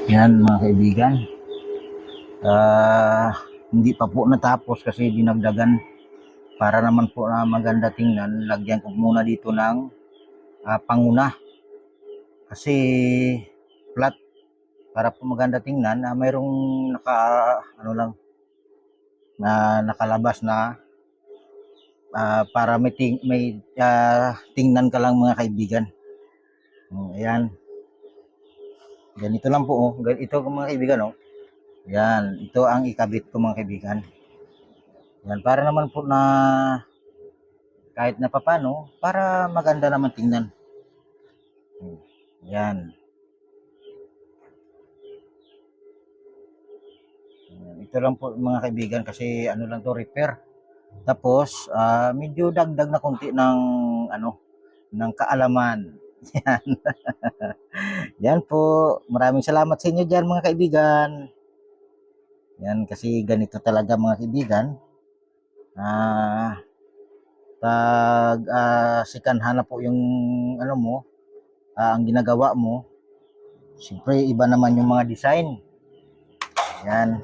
Yan mga kaibigan. Hindi pa po natapos kasi dinagdagan. Para naman po na maganda tingnan, lagyan ko muna dito ng panguna. Kasi flat. Para po maganda tingnan, mayroong nakalabas na para may tingnan ka lang mga kaibigan. Ayan. Ganito lang po. Ito mga kaibigan. Yan. Ito ang ikabit ko mga kaibigan. Yan. Para naman po na kahit na papano, para maganda naman tingnan. Yan. Ito lang po mga kaibigan kasi ano lang to, repair. Tapos medyo dagdag na konti ng kaalaman. Yan. Yan po. Maraming salamat sa inyo diyan mga kaibigan. Yan kasi ganito talaga mga kaibigan. Pag sikanhan na po yung ang ginagawa mo, siyempre iba naman yung mga design. Yan.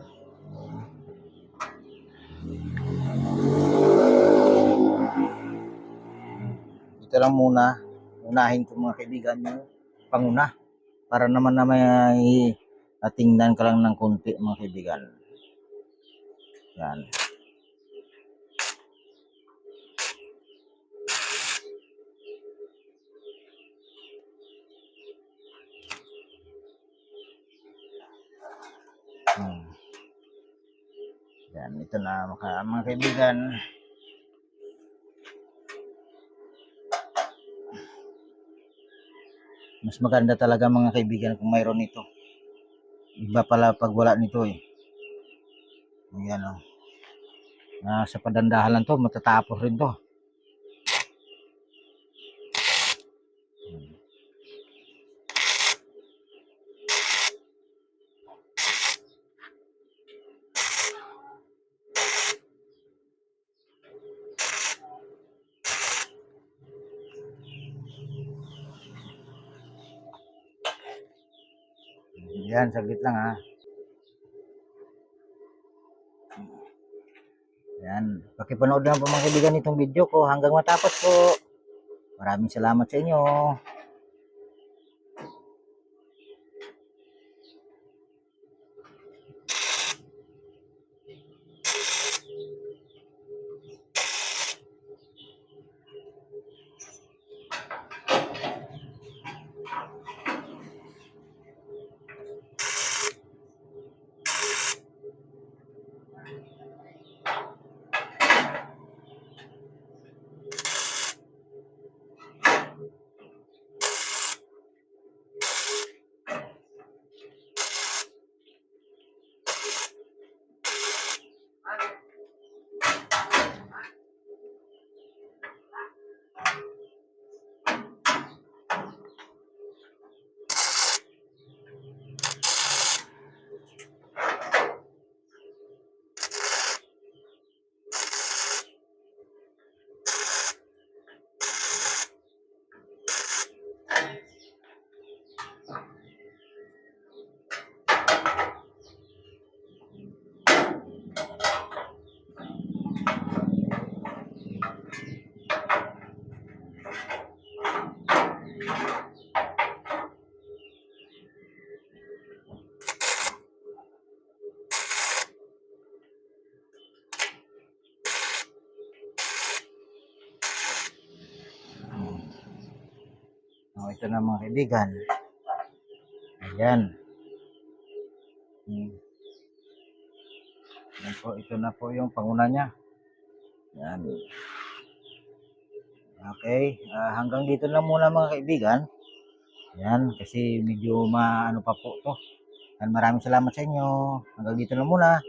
Ito lang muna, unahin ko mga kaibigan yung panguna para naman na may tingnan ka lang ng konti mga kaibigan. Yan. Yan, ito na mga kaibigan. Mas maganda talaga mga kaibigan kung mayroon nito. Iba pala pag wala nito eh. Ayan sa padandahan lang to, matatapos rin to. Yan, saglit lang ha. Yan. Pakipanood lang po mga kaibigan itong video ko hanggang matapos po. Maraming salamat sa inyo. Ito na mga kaibigan. Ayan. Ayan po, ito na po yung panguna niya. Ayan. Okay. Hanggang dito lang muna mga kaibigan. Ayan. Kasi medyo maano pa po to. Maraming salamat sa inyo. Hanggang dito lang muna.